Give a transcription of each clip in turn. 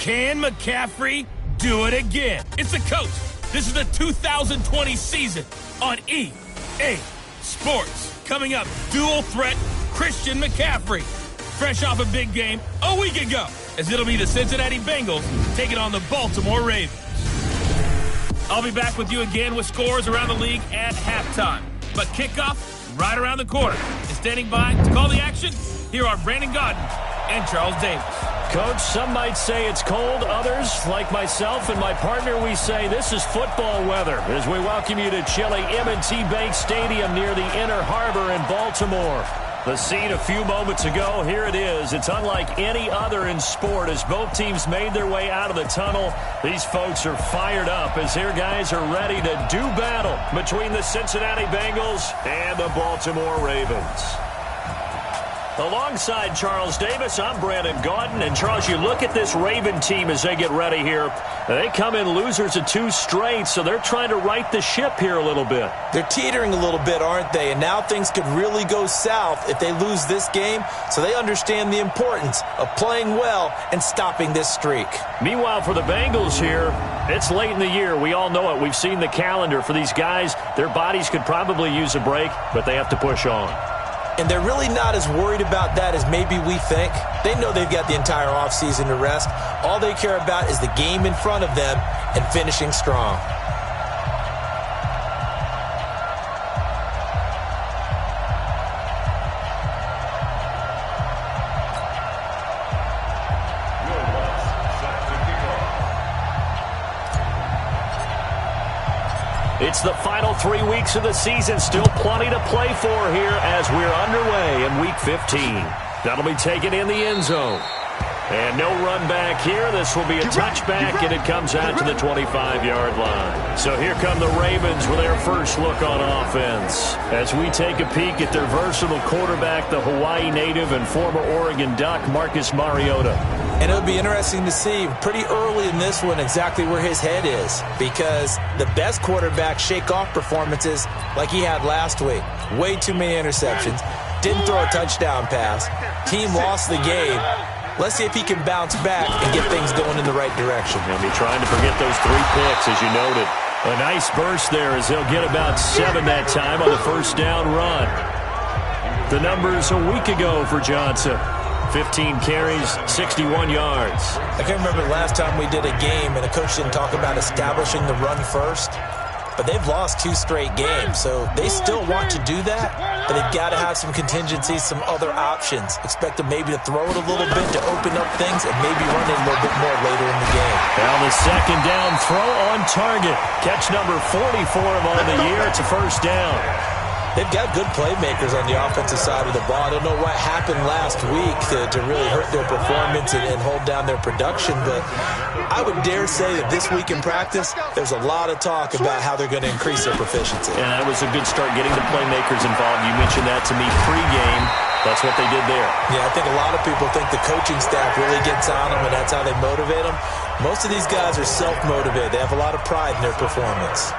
Can McCaffrey do it again? It's the coach. This is the 2020 season on EA Sports. Coming up, dual threat Christian McCaffrey. Fresh off a big game a week ago, as it'll be the Cincinnati Bengals taking on the Baltimore Ravens. I'll be back with you again with scores around the league at halftime. But kickoff right around the corner. And standing by to call the action, here are Brandon Gaudin and Charles Davis. Coach, some might say it's cold. Others, like myself and my partner, we say this is football weather as we welcome you to chilly M&T Stadium near the Inner Harbor in Baltimore. The scene a few moments ago, here it is. It's unlike any other in sport as both teams made their way out of the tunnel. These folks are fired up as their guys are ready to do battle between the Cincinnati Bengals and the Baltimore Ravens. Alongside Charles Davis, I'm Brandon Gaudin. And, Charles, you look at this Raven team as they get ready here. They come in losers of 2 straight, so they're trying to right the ship here a little bit. They're teetering a little bit, aren't they? And now things could really go south if they lose this game, so they understand the importance of playing well and stopping this streak. Meanwhile, for the Bengals here, it's late in the year. We all know it. We've seen the calendar for these guys. Their bodies could probably use a break, but they have to push on. And they're really not as worried about that as maybe we think. They know they've got the entire offseason to rest. All they care about is the game in front of them and finishing strong. It's the final 3 weeks of the season. Still plenty to play for here as we're underway in Week 15. That'll be taken in the end zone. And no run back here. This will be a touchback, and it comes out to the 25-yard line. So here come the Ravens with their first look on offense. As we take a peek at their versatile quarterback, the Hawaii native and former Oregon Duck, Marcus Mariota. And it'll be interesting to see pretty early in this one exactly where his head is, because the best quarterbacks shake off performances like he had last week. Way too many interceptions. Didn't throw a touchdown pass. Team lost the game. Let's see if he can bounce back and get things going in the right direction. He'll be trying to forget those 3 picks, as you noted. A nice burst there as he'll get about 7 that time on the first down run. The numbers a week ago for Johnson. 15 carries, 61 yards. I can't remember the last time we did a game and a coach didn't talk about establishing the run first. But they've lost 2 straight games, so they still want to do that, but they've got to have some contingencies, some other options. Expect them maybe to throw it a little bit to open up things and maybe run it a little bit more later in the game. Now the second down throw on target. Catch number 44 on the year. It's a first down. They've got good playmakers on the offensive side of the ball. I don't know what happened last week to really hurt their performance and hold down their production, but I would dare say that this week in practice, there's a lot of talk about how they're going to increase their proficiency. And that was a good start getting the playmakers involved. You mentioned that to me pregame. That's what they did there. Yeah, I think a lot of people think the coaching staff really gets on them, and that's how they motivate them. Most of these guys are self-motivated. They have a lot of pride in their performance.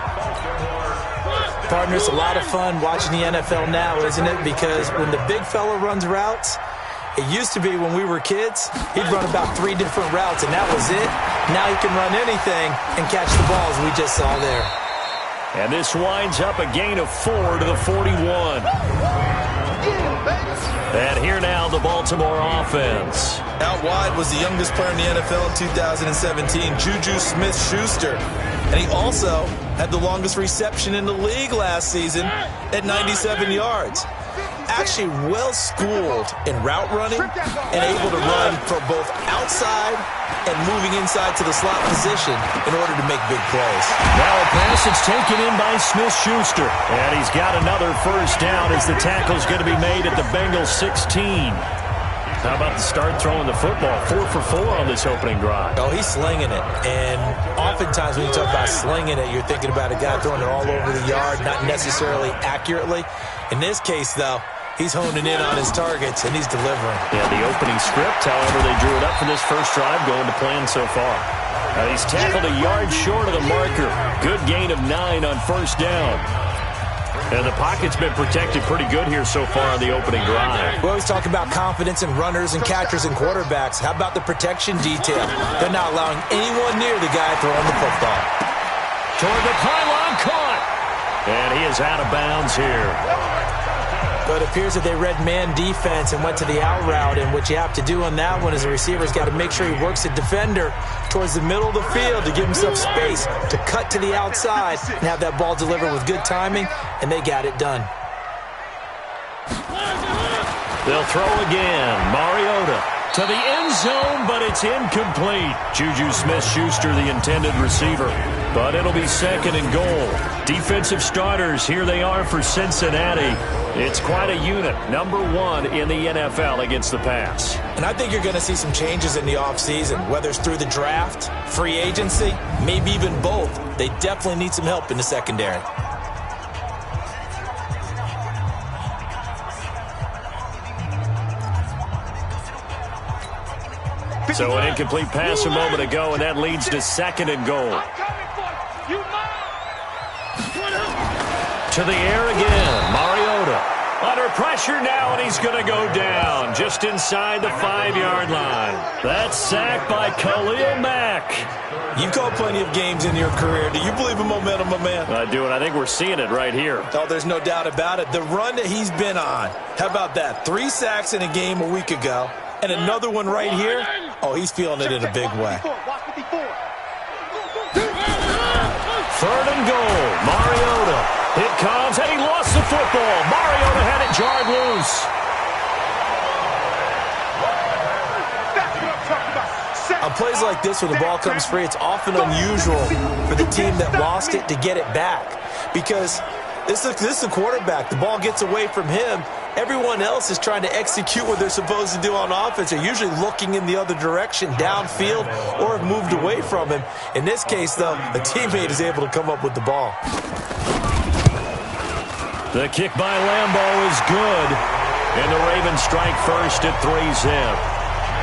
Partner, it's a lot of fun watching the NFL now, isn't it? Because when the big fella runs routes, it used to be when we were kids, he'd run about 3 different routes, and that was it. Now he can run anything and catch the balls we just saw there. And this winds up a gain of 4 to the 41. And here now, the Baltimore offense. Out wide was the youngest player in the NFL in 2017, Juju Smith-Schuster. And he also had the longest reception in the league last season at 97 yards. Actually well-schooled in route running and able to run from both outside and moving inside to the slot position in order to make big plays. Now a pass that's taken in by Smith-Schuster. And he's got another first down as the tackle's going to be made at the Bengals 16. How about the start throwing the football? 4 for 4 on this opening drive. Oh, he's slinging it. And oftentimes when you talk about slinging it, you're thinking about a guy throwing it all over the yard, not necessarily accurately. In this case, though, he's honing in on his targets, and he's delivering. Yeah, the opening script, however, they drew it up for this first drive, going to plan so far. He's tackled a yard short of the marker. Good gain of 9 on first down. And the pocket's been protected pretty good here so far on the opening drive. We always talk about confidence in runners and catchers and quarterbacks. How about the protection detail? They're not allowing anyone near the guy throwing the football. Toward the pylon, caught. And he is out of bounds here. But it appears that they read man defense and went to the out route. And what you have to do on that one is the receiver's got to make sure he works the defender towards the middle of the field to give himself space to cut to the outside and have that ball delivered with good timing, and they got it done. They'll throw again. Mariota to the end zone, but it's incomplete. Juju Smith-Schuster, the intended receiver. But it'll be second and goal. Defensive starters, here they are for Cincinnati. It's quite a unit, number 1 in the NFL against the pass. And I think you're going to see some changes in the offseason, whether it's through the draft, free agency, maybe even both. They definitely need some help in the secondary. So an incomplete pass a moment ago, and that leads to second and goal. To the air again, Mariota. Under pressure now, and he's going to go down just inside the 5-yard line. That's sacked by Khalil Mack. You've called plenty of games in your career. Do you believe in momentum, my man? I do, and I think we're seeing it right here. Oh, there's no doubt about it. The run that he's been on. How about that? 3 sacks in a game a week ago, and another one right here. Oh, he's feeling it in a big way. Third and goal, Mariota. It comes, and he lost the football. Mariota had it jarred loose. On plays like this where the ball comes free, it's often unusual for the team that lost it to get it back. Because this is the quarterback. The ball gets away from him. Everyone else is trying to execute what they're supposed to do on offense. They're usually looking in the other direction, downfield, or have moved away from him. In this case, though, a teammate is able to come up with the ball. The kick by Lambeau is good. And the Ravens strike first at 3-zip.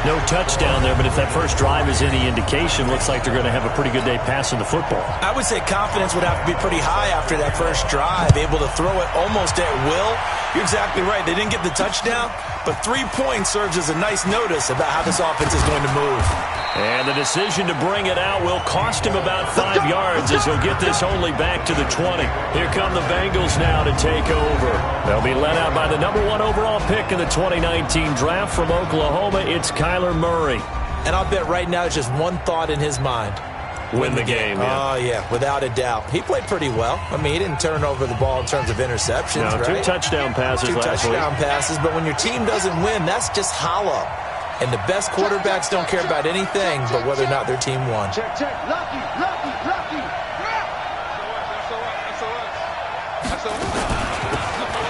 No touchdown there, but if that first drive is any indication, looks like they're going to have a pretty good day passing the football. I would say confidence would have to be pretty high after that first drive, able to throw it almost at will. You're exactly right. They didn't get the touchdown, but 3 points serves as a nice notice about how this offense is going to move. And the decision to bring it out will cost him about 5 yards as he'll get this only back to the 20. Here come the Bengals now to take over. They'll be led out by the number 1 overall pick in the 2019 draft from Oklahoma. It's Kyler Murray. And I'll bet right now it's just one thought in his mind. Win the game. Yeah. Oh, yeah, without a doubt. He played pretty well. I mean, he didn't turn over the ball in terms of interceptions, no, right? 2 touchdown passes last week. 2 touchdown passes, but when your team doesn't win, that's just hollow. And the best quarterbacks don't care about anything but whether or not their team won. Check. Lucky.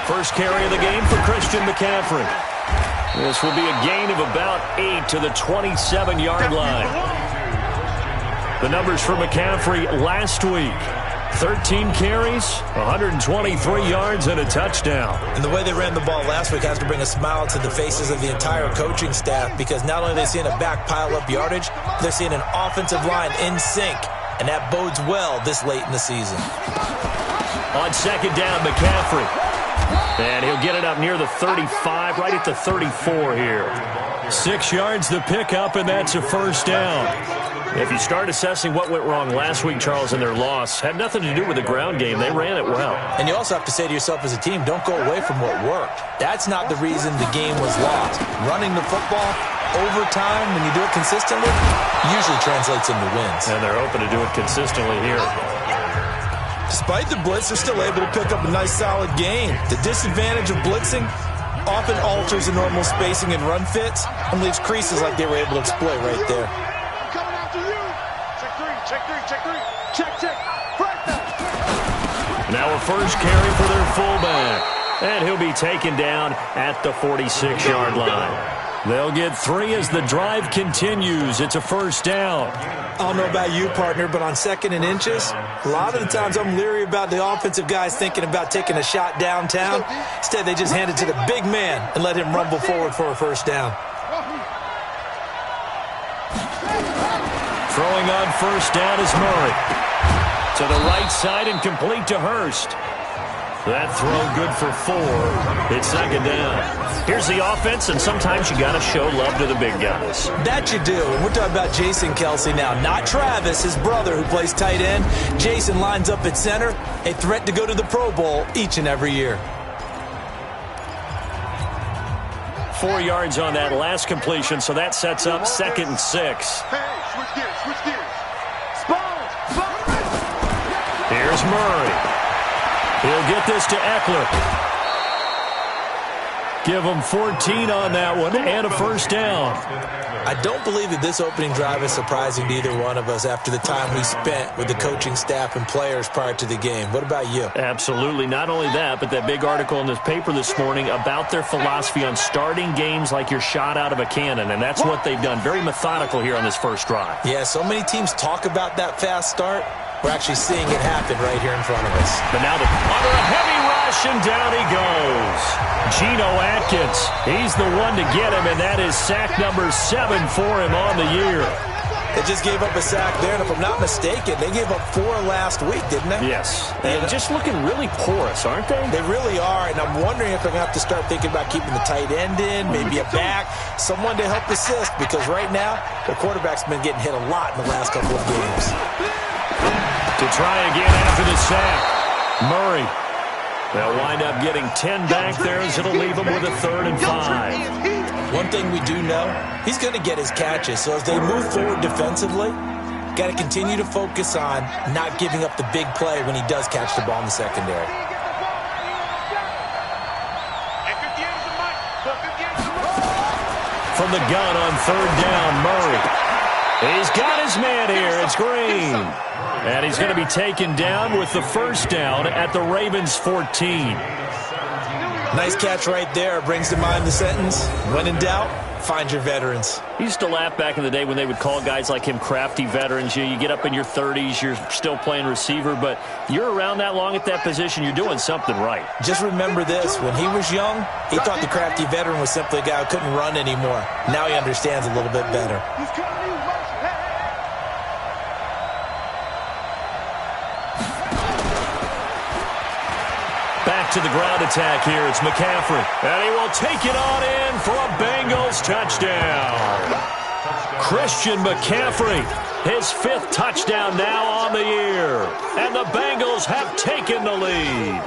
First carry of the game for Christian McCaffrey. This will be a gain of about 8 to the 27-yard line. The numbers for McCaffrey last week. 13 carries, 123 yards, and a touchdown. And the way they ran the ball last week has to bring a smile to the faces of the entire coaching staff, because not only are they seeing a back pile up yardage, they're seeing an offensive line in sync, and that bodes well this late in the season. On second down, McCaffrey. And he'll get it up near the 35, right at the 34 here. 6 yards the pickup, and that's a first down. If you start assessing what went wrong last week, Charles, in their loss, had nothing to do with the ground game. They ran it well. And you also have to say to yourself as a team, don't go away from what worked. That's not the reason the game was lost. Running the football, overtime, when you do it consistently, usually translates into wins. And they're hoping to do it consistently here. Despite the blitz, they're still able to pick up a nice, solid game. The disadvantage of blitzing often alters the normal spacing and run fits and leaves creases like they were able to exploit right there. Now a first carry for their fullback. And he'll be taken down at the 46-yard line. They'll get 3 as the drive continues. It's a first down. I don't know about you, partner, but on second and inches, a lot of the times I'm leery about the offensive guys thinking about taking a shot downtown. Instead, they just hand it to the big man and let him rumble forward for a first down. Throwing on first down is Murray. To the right side and complete to Hurst. That throw good for 4. It's second down. Here's the offense, and sometimes you got to show love to the big guys. That you do. And we're talking about Jason Kelce now, not Travis, his brother, who plays tight end. Jason lines up at center, a threat to go to the Pro Bowl each and every year. 4 yards on that last completion, so that sets up 2nd and 6. Hey, switch gears. Here's Murray. He'll get this to Eckler. Give him 14 on that one and a first down. I don't believe that this opening drive is surprising to either one of us after the time we spent with the coaching staff and players prior to the game. What about you? Absolutely. Not only that, but that big article in this paper this morning about their philosophy on starting games like you're shot out of a cannon, and that's what they've done. Very methodical here on this first drive. Yeah, so many teams talk about that fast start. We're actually seeing it happen right here in front of us. But now under a heavy rush, and down he goes. Geno Atkins, he's the one to get him, and that is sack number 7 for him on the year. They just gave up a sack there, and if I'm not mistaken, they gave up 4 last week, didn't they? Yes, and just looking really porous, aren't they? They really are, and I'm wondering if they're going to have to start thinking about keeping the tight end in, maybe a back, someone to help assist, because right now, their quarterback's been getting hit a lot in the last couple of games. To try again after the sack. Murray. They'll wind up getting 10 back there as it'll leave them with a 3rd and 5. One thing we do know, he's going to get his catches. So as they move forward defensively, got to continue to focus on not giving up the big play when he does catch the ball in the secondary. From the gun on 3rd down, Murray. He's got his man here. It's Green. And he's going to be taken down with the first down at the Ravens' 14. Nice catch right there. Brings to mind the sentence, when in doubt, find your veterans. He used to laugh back in the day when they would call guys like him crafty veterans. You get up in your 30s, you're still playing receiver, but you're around that long at that position, you're doing something right. Just remember this. When he was young, he thought the crafty veteran was simply a guy who couldn't run anymore. Now he understands a little bit better. Back to the ground attack here. It's McCaffrey. And he will take it on in for a Bengals touchdown. Christian McCaffrey, his 5th touchdown now on the year. And the Bengals have taken the lead.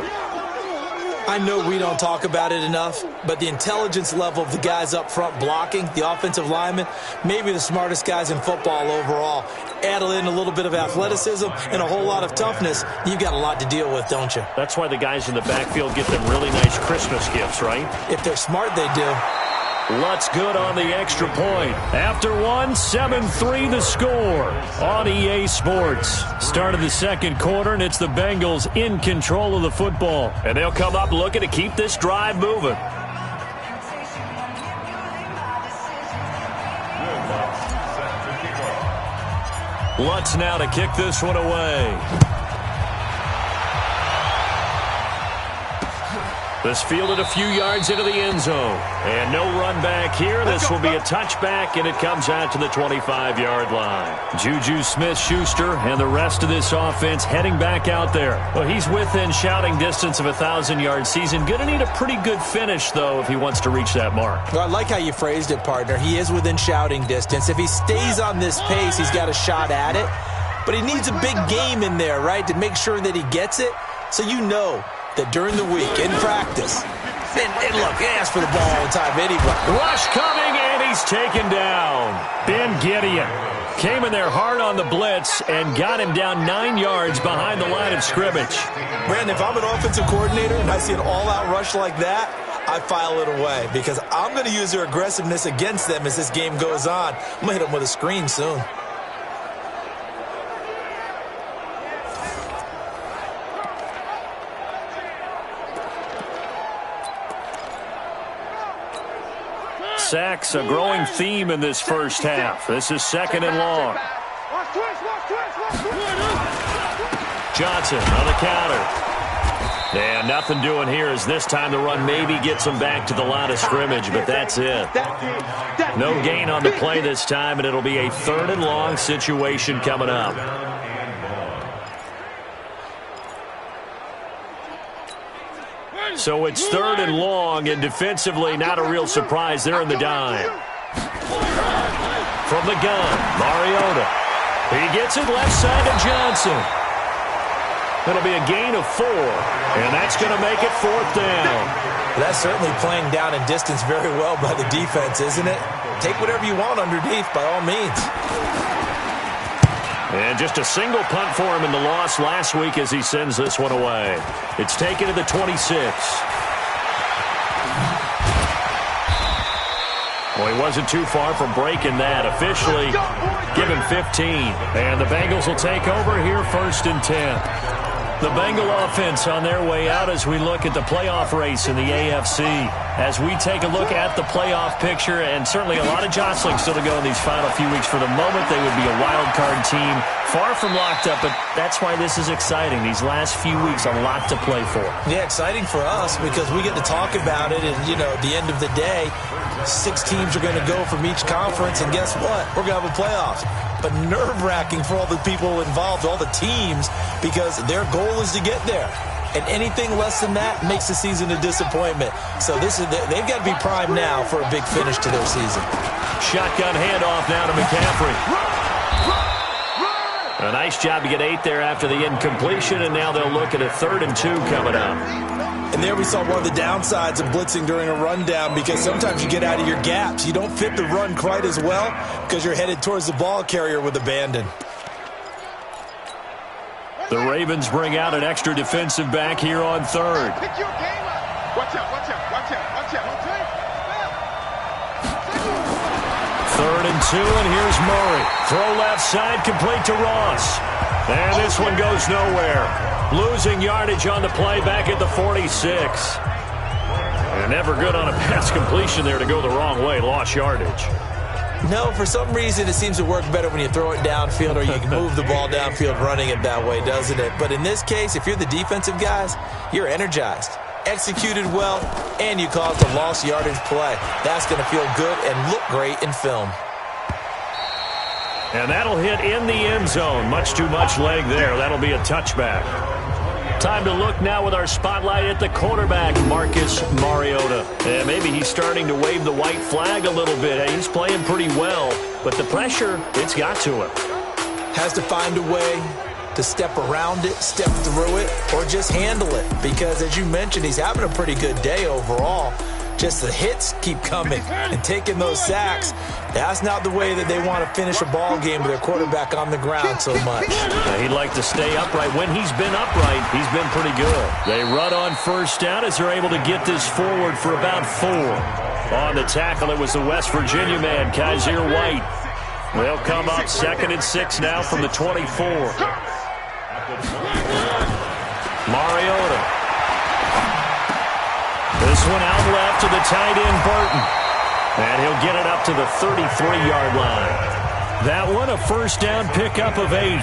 I know we don't talk about it enough, but the intelligence level of the guys up front blocking, the offensive linemen, maybe the smartest guys in football overall. Add in a little bit of athleticism and a whole lot of toughness, you've got a lot to deal with, don't you? That's why the guys in the backfield get them really nice Christmas gifts, right? If they're smart, they do. Lutz good on the extra point. After one, 7-3 the score on EA Sports. Start of the second quarter, and it's the Bengals in control of the football. And they'll come up looking to keep this drive moving. Lutz now to kick this one away. This fielded a few yards into the end zone. And no run back here. This will be a touchback, and it comes out to the 25-yard line. Juju Smith-Schuster and the rest of this offense heading back out there. Well, he's within shouting distance of a 1,000-yard season. Going to need a pretty good finish, though, if he wants to reach that mark. Well, I like how you phrased it, partner. He is within shouting distance. If he stays on this pace, he's got a shot at it. But he needs a big game in there, right, to make sure that he gets it. So you know that during the week, in practice, and look, he asks for the ball all the time anyway. Rush coming, and he's taken down. Ben Gideon came in there hard on the blitz and got him down 9 yards behind the line of scrimmage. Brandon, if I'm an offensive coordinator and I see an all-out rush like that, I file it away because I'm going to use their aggressiveness against them as this game goes on. I'm going to hit them with a screen soon. Sacks, a growing theme in this first half. This is 2nd and long. Johnson on the counter. And nothing doing here as this time the run maybe gets him back to the line of scrimmage, but that's it. No gain on the play this time, and it'll be a 3rd and long situation coming up. So it's 3rd and long, and defensively not a real surprise. They're in the dime. From the gun, Mariota. He gets it left side to Johnson. It'll be a gain of 4, and that's going to make it 4th down. That's certainly playing down in distance very well by the defense, isn't it? Take whatever you want underneath, by all means. And just a single punt for him in the loss last week as he sends this one away. It's taken to the 26. Well, he wasn't too far from breaking that. Officially, give him 15. And the Bengals will take over here 1st and 10. The Bengal offense on their way out as we look at the playoff race in the AFC. As we take a look at the playoff picture, and certainly a lot of jostling still to go in these final few weeks. For the moment, they would be a wild card team, far from locked up, but that's why this is exciting. These last few weeks, a lot to play for. Yeah, exciting for us because we get to talk about it, and, at the end of the day, 6 teams are going to go from each conference, and guess what? We're going to have a playoffs. But nerve-wracking for all the people involved, all the teams, because their goal is to get there. And anything less than that makes the season a disappointment. So they've got to be primed now for a big finish to their season. Shotgun handoff now to McCaffrey. A nice job to get 8 there after the incompletion, and now they'll look at a 3rd and 2 coming up. And there we saw one of the downsides of blitzing during a rundown, because sometimes you get out of your gaps. You don't fit the run quite as well because you're headed towards the ball carrier with abandon. The Ravens bring out an extra defensive back here on 3rd. Pick your game up. Watch out, watch out, watch out, watch out. 3rd and 2, and here's Murray. Throw left side, complete to Ross. And this one goes nowhere. Losing yardage on the play back at the 46. And never good on a pass completion there to go the wrong way. Lost yardage. No, for some reason it seems to work better when you throw it downfield or you can move the ball downfield running it that way, doesn't it? But in this case, if you're the defensive guys, you're energized, executed well, and you caused a lost yardage play. That's going to feel good and look great in film. And that'll hit in the end zone. Much too much leg there. That'll be a touchback. Time to look now with our spotlight at the quarterback, Marcus Mariota. And maybe he's starting to wave the white flag a little bit. He's playing pretty well, but the pressure, it's got to him. Has to find a way to step around it, step through it, or just handle it. Because as you mentioned, he's having a pretty good day overall. Just the hits keep coming and taking those sacks. That's not the way that they want to finish a ball game with their quarterback on the ground so much. He'd like to stay upright. When he's been upright, he's been pretty good. They run on 1st down as they're able to get this forward for about 4. On the tackle, it was the West Virginia man, Kaiser White. They'll come up 2nd and 6 now from the 24. Mariota. This one out left to the tight end, Burton. And he'll get it up to the 33-yard line. That one, a 1st down pickup of 8.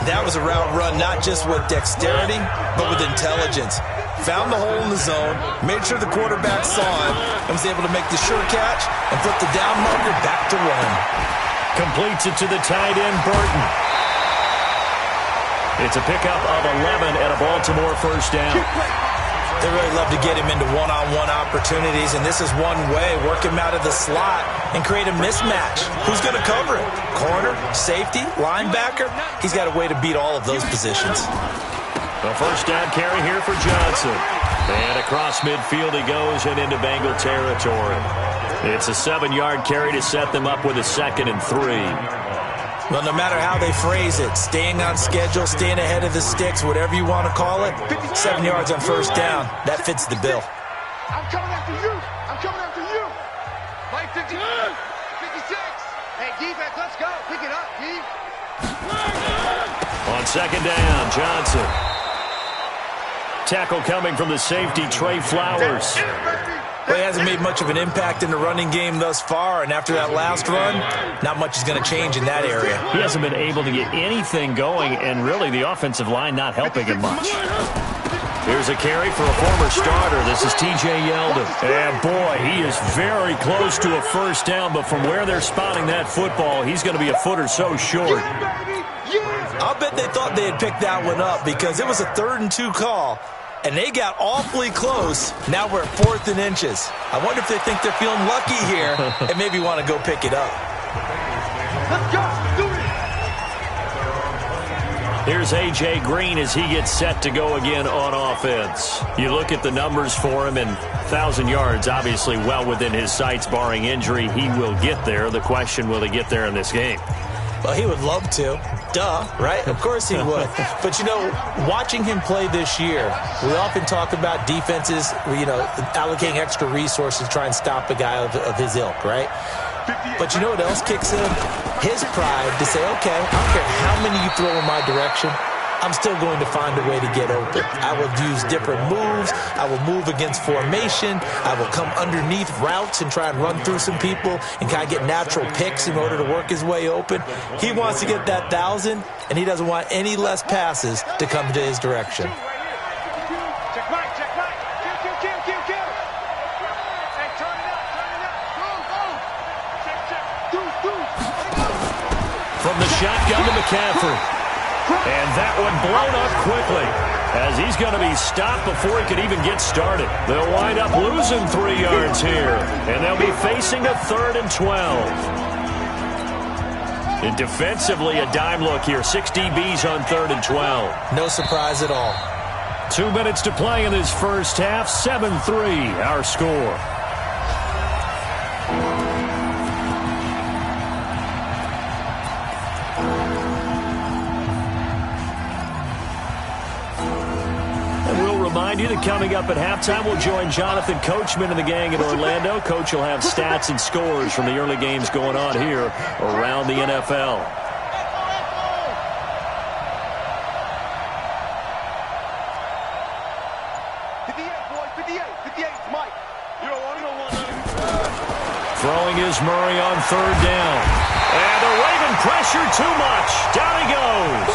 That was a route run not just with dexterity, but with intelligence. Found the hole in the zone, made sure the quarterback saw him, and was able to make the sure catch and flip the down marker back to 1. Completes it to the tight end, Burton. It's a pickup of 11 and a Baltimore 1st down. They really love to get him into one-on-one opportunities, and this is one way. Work him out of the slot and create a mismatch. Who's going to cover him? Corner, safety, linebacker? He's got a way to beat all of those positions. The 1st down carry here for Johnson. And across midfield he goes and into Bengal territory. It's a 7-yard carry to set them up with a 2nd and 3. Well, no matter how they phrase it, staying on schedule, staying ahead of the sticks, whatever you want to call it, 7 yards on 1st down, that fits the bill. I'm coming after you. I'm coming after you. Mike 56. Hey, defense, let's go. Pick it up, D. On 2nd down, Johnson. Tackle coming from the safety, Trey Flowers. Well, he hasn't made much of an impact in the running game thus far, and after that last run, not much is going to change in that area. He hasn't been able to get anything going, and really the offensive line not helping him much. Here's a carry for a former starter. This is T.J. Yeldon. And, boy, he is very close to a 1st down, but from where they're spotting that football, he's going to be a foot or so short. I'll bet they thought they had picked that one up because it was a 3rd and 2 call. and they got awfully close. Now we're at 4th and inches. I wonder if they think they're feeling lucky here and maybe want to go pick it up. Let's go. Do it. Here's A.J. Green as he gets set to go again on offense. You look at the numbers for him, and 1,000 yards, obviously well within his sights, barring injury. He will get there. The question, will he get there in this game? Well, he would love to. Duh, right? Of course he would. But, you know, watching him play this year, we often talk about defenses, you know, allocating extra resources to try and stop a guy of his ilk, right? But you know what else kicks in? His pride to say, okay, I don't care how many you throw in my direction, I'm still going to find a way to get open. I will use different moves. I will move against formation. I will come underneath routes and try and run through some people and kind of get natural picks in order to work his way open. He wants to get that 1,000, and he doesn't want any less passes to come to his direction. Check right, check right. Kill. Hey, turn it up. Go. Check. From the shotgun to McCaffrey. And that one blown up quickly as he's going to be stopped before he could even get started. They'll wind up losing 3 yards here, and they'll be facing a 3rd and 12. And defensively, a dime look here. 6 DBs on 3rd and 12. No surprise at all. 2 minutes to play in this first half. 7-3 our score. Remind you that coming up at halftime, we'll join Jonathan Coachman and the gang in Orlando. Coach will have stats and scores from the early games going on here around the NFL. Throwing is Murray on 3rd down. And the Raven pressure too much. Down he goes.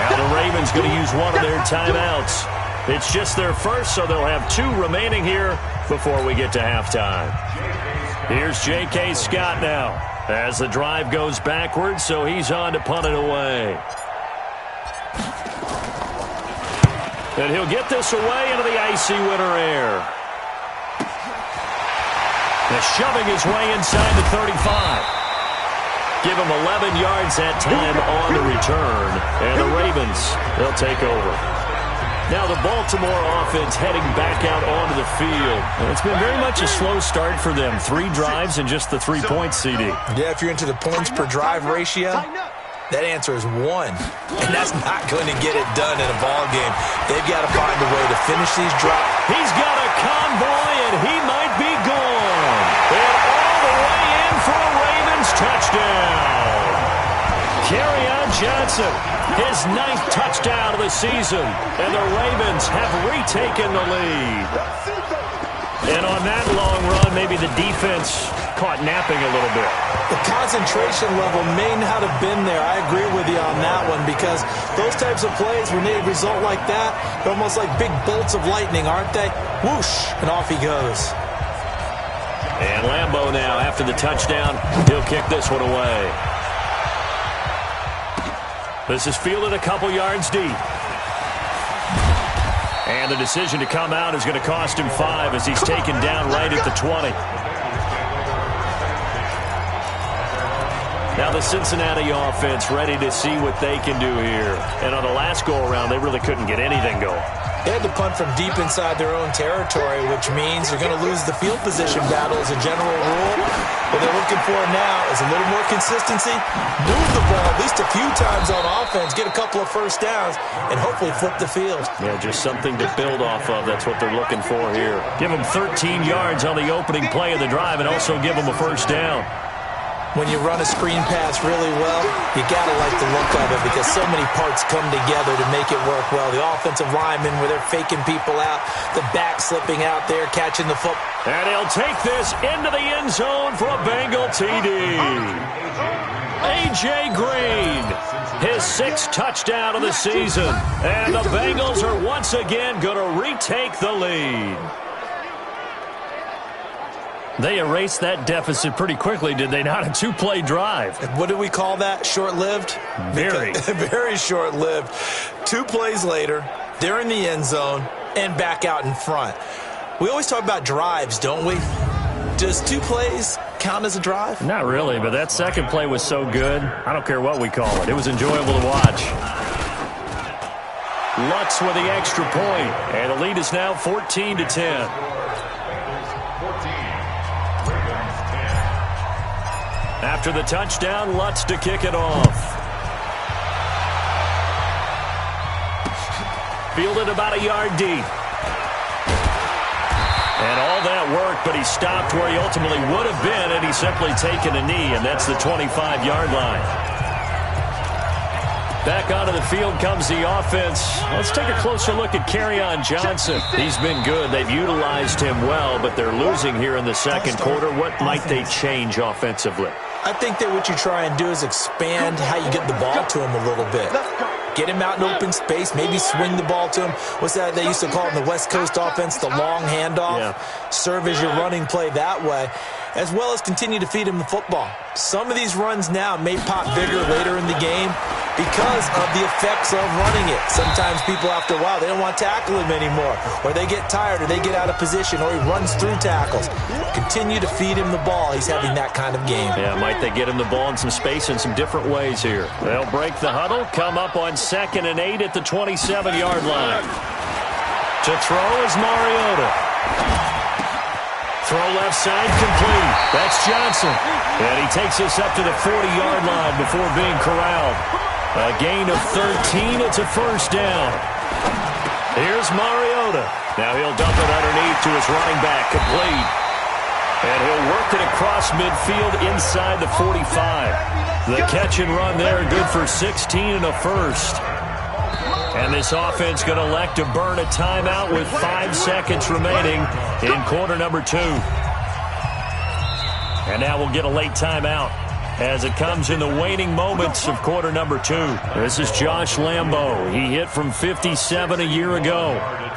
Now the Ravens going to use one of their timeouts. It's just their first, so they'll have 2 remaining here before we get to halftime. Here's J.K. Scott now as the drive goes backwards, so he's on to punt it away. And he'll get this away into the icy winter air. And shoving his way inside the 35. Give him 11 yards that time on the return. And the Ravens, they'll take over. Now the Baltimore offense heading back out onto the field. And it's been very much a slow start for them. 3 drives and just the 3 points, CD. Yeah, if you're into the points per drive ratio, that answer is 1. And that's not going to get it done in a ball game. They've got to find a way to finish these drives. He's got a convoy, and he might be gone. And all the way in for a Ravens touchdown. Kerryon Johnson, his 9th touchdown of the season, and the Ravens have retaken the lead. And on that long run, maybe the defense caught napping a little bit. The concentration level may not have been there. I agree with you on that one, because those types of plays, when they result like that, they're almost like big bolts of lightning, aren't they? Whoosh, and off he goes. And Lambeau now, after the touchdown, he'll kick this one away. This is fielded a couple yards deep. And the decision to come out is going to cost him 5 as he's taken down right at the 20. Now the Cincinnati offense ready to see what they can do here. And on the last go-around, they really couldn't get anything going. They had to punt from deep inside their own territory, which means they're going to lose the field position battle as a general rule. What they're looking for now is a little more consistency, move the ball at least a few times on offense, get a couple of first downs, and hopefully flip the field. Yeah, just something to build off of. That's what they're looking for here. Give them 13 yards on the opening play of the drive and also give them a first down. When you run a screen pass really well, you got to like the look of it because so many parts come together to make it work well. The offensive linemen where they're faking people out, the back slipping out there, catching the foot. And he'll take this into the end zone for a Bengal TD. A.J. Green, his 6th touchdown of the season. And the Bengals are once again going to retake the lead. They erased that deficit pretty quickly, did they not? A 2-play drive. What do we call that? Short-lived? Very. Very short-lived. 2 plays later, they're in the end zone. and back out in front. We always talk about drives, don't we? Does 2 plays count as a drive? Not really, but that second play was so good. I don't care what we call it. It was enjoyable to watch. Lutz with the extra point, and the lead is now 14-10. After the touchdown, Lutz to kick it off. Fielded about a yard deep. And all that work, but he stopped where he ultimately would have been had he simply taken a knee, and that's the 25-yard line. Back onto the field comes the offense. Let's take a closer look at Kerryon Johnson. He's been good. They've utilized him well, but they're losing here in the second quarter. What might they change offensively? I think that what you try and do is expand how you get the ball to him a little bit. Get him out in open space, maybe swing the ball to him. What's that they used to call in the West Coast offense, the long handoff? Yeah. Serve as your running play that way, as well as continue to feed him the football. Some of these runs now may pop bigger later in the game because of the effects of running it. Sometimes people, after a while, they don't want to tackle him anymore, or they get tired, or they get out of position, or he runs through tackles. Continue to feed him the ball. He's having that kind of game. Yeah, might they get him the ball in some space in some different ways here. They'll break the huddle, come up on 2nd and 8 at the 27-yard line. To throw is Mariota. Throw left side complete. That's Johnson. And he takes us up to the 40-yard line before being corralled. A gain of 13. It's a first down. Here's Mariota. Now he'll dump it underneath to his running back. Complete. And he'll work it across midfield inside the 45. The catch and run there, good for 16 and a first. And this offense going to elect to burn a timeout with 5 seconds remaining in quarter number 2. And now we'll get a late timeout as it comes in the waning moments of quarter number 2. This is Josh Lambo. He hit from 57 a year ago.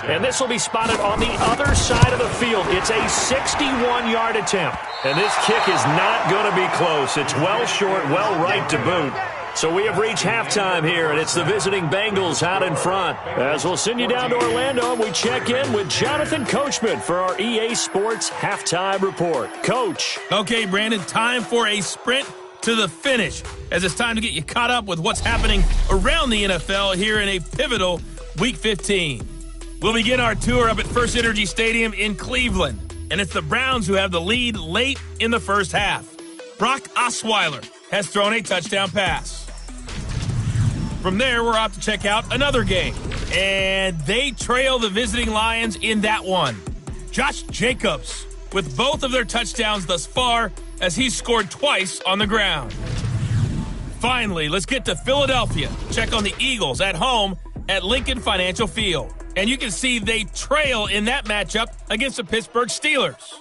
And this will be spotted on the other side of the field. It's a 61-yard attempt. And this kick is not going to be close. It's well short, well right to boot. So we have reached halftime here, and it's the visiting Bengals out in front. As we'll send you down to Orlando, and we check in with Jonathan Coachman for our EA Sports Halftime Report. Coach. Okay, Brandon, time for a sprint to the finish, as it's time to get you caught up with what's happening around the NFL here in a pivotal Week 15. We'll begin our tour up at First Energy Stadium in Cleveland, and it's the Browns who have the lead late in the first half. Brock Osweiler has thrown a touchdown pass. From there, we're off to check out another game, and they trail the visiting Lions in that one. Josh Jacobs with both of their touchdowns thus far, as he's scored twice on the ground. Finally, let's get to Philadelphia. Check on the Eagles at home at Lincoln Financial Field. And you can see they trail in that matchup against the Pittsburgh Steelers.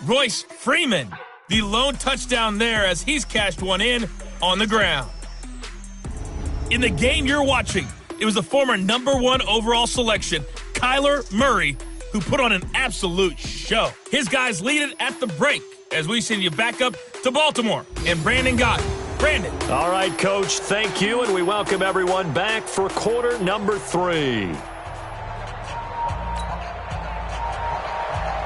Royce Freeman, the lone touchdown there as he's cashed one in on the ground. In the game you're watching, it was the former #1 overall selection, Kyler Murray, who put on an absolute show. His guys lead it at the break as we send you back up to Baltimore and Brandon Gott. Brandon. All right, Coach, thank you, and we welcome everyone back for quarter number 3.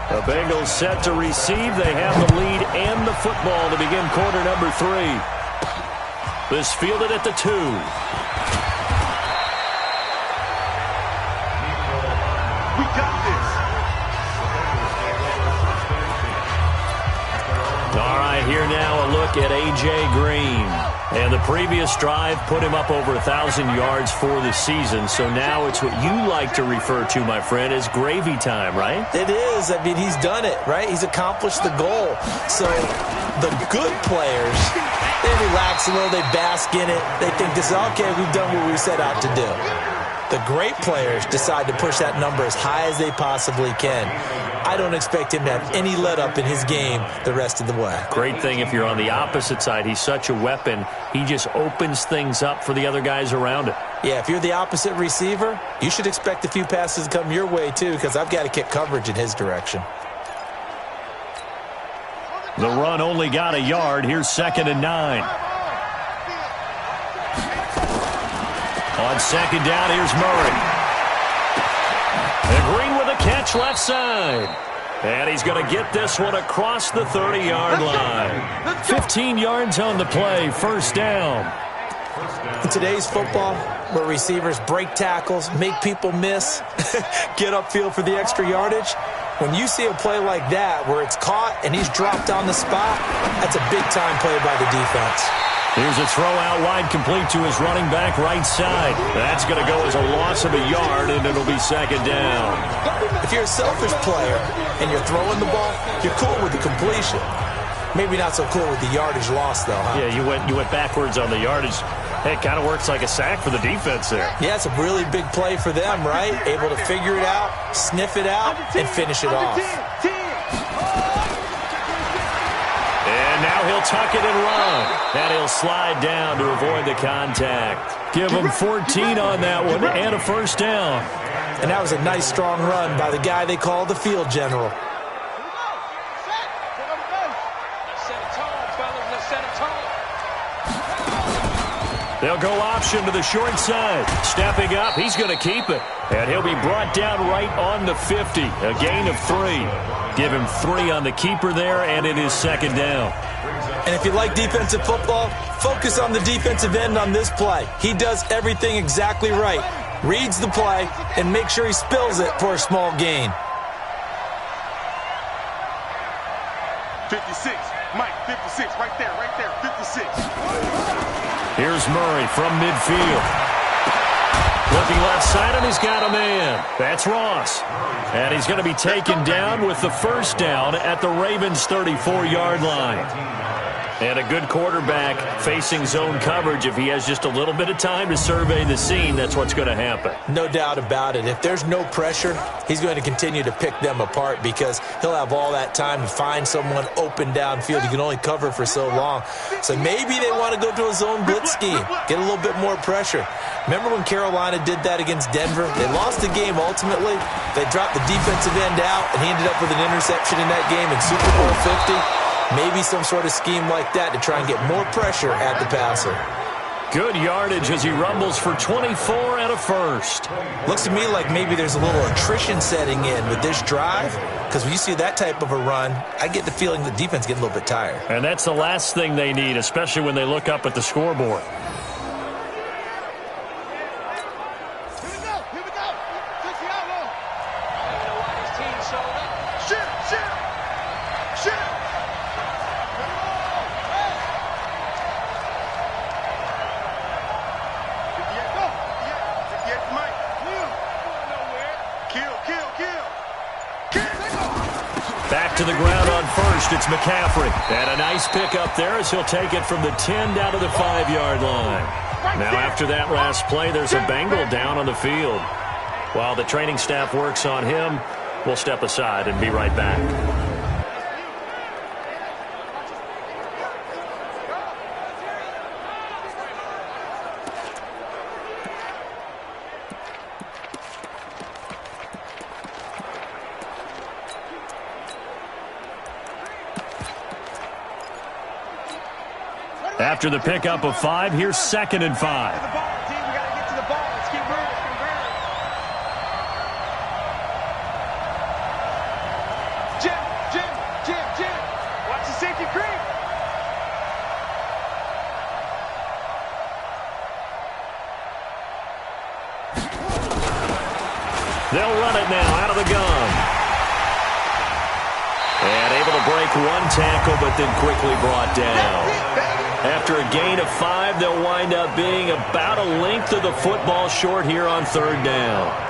The Bengals set to receive. They have the lead and the football to begin quarter number 3. This fielded at the 2. We got this. All right, here now a look at A.J. Green. And the previous drive put him up over 1,000 yards for the season. So now it's what you like to refer to, my friend, as gravy time, right? It is. I mean, he's done it, right? He's accomplished the goal. So the good players, they relax a little, they bask in it. They think this is, okay, we've done what we set out to do. The great players decide to push that number as high as they possibly can. I don't expect him to have any let-up in his game the rest of the way. Great thing if you're on the opposite side. He's such a weapon. He just opens things up for the other guys around it. Yeah, if you're the opposite receiver, you should expect a few passes to come your way, too, because I've got to kick coverage in his direction. The run only got a yard. Here's 2nd and 9. On 2nd down, here's Murray. They're Green with a catch left side. And he's going to get this one across the 30-yard line. 15 yards on the play, first down. In today's football, where receivers break tackles, make people miss, get upfield for the extra yardage, when you see a play like that where it's caught and he's dropped on the spot, that's a big-time play by the defense. Here's a throw out wide, complete to his running back right side. That's going to go as a loss of a yard, and it'll be second down. If you're a selfish player and you're throwing the ball, you're cool with the completion. Maybe not so cool with the yardage loss, though, huh? Yeah, you went backwards on the yardage. Hey, it kind of works like a sack for the defense there. Yeah, it's a really big play for them, right? Able to figure it out, sniff it out, and finish it off. And now he'll tuck it and run. And he'll slide down to avoid the contact. Give him 14 on that one and a first down. And that was a nice, strong run by the guy they call the field general. They'll go option to the short side. Stepping up, he's going to keep it. And he'll be brought down right on the 50. A gain of 3. Give him 3 on the keeper there, and it is second down. And if you like defensive football, focus on the defensive end on this play. He does everything exactly right. Reads the play and makes sure he spills it for a small gain. 56. Mike, 56. Right there, 56. Here's Murray from midfield. Looking left side, and he's got a man. That's Ross. And he's going to be taken down with the first down at the Ravens' 34-yard line. And a good quarterback facing zone coverage. If he has just a little bit of time to survey the scene, that's what's going to happen. No doubt about it. If there's no pressure, he's going to continue to pick them apart because he'll have all that time to find someone open downfield. He can only cover for so long. So maybe they want to go to a zone blitz scheme, get a little bit more pressure. Remember when Carolina did that against Denver? They lost the game ultimately. They dropped the defensive end out, and he ended up with an interception in that game in Super Bowl 50. Maybe some sort of scheme like that to try and get more pressure at the passer. Good yardage as he rumbles for 24 and a first. Looks to me like maybe there's a little attrition setting in with this drive, because when you see that type of a run, I get the feeling the defense getting a little bit tired. And that's the last thing they need, especially when they look up at the scoreboard. Back to the ground on first, it's McCaffrey. And a nice pickup there as he'll take it from the 10 down to the 5-yard line. Now after that last play, there's a Bengal down on the field. While the training staff works on him, we'll step aside and be right back. After the pickup of 5, here's 2nd and 5. Jim. Watch the safety creep. They'll run it now out of the gun. And able to break one tackle, but then quickly brought down. After a gain of 5, they'll wind up being about a length of the football short here on 3rd down.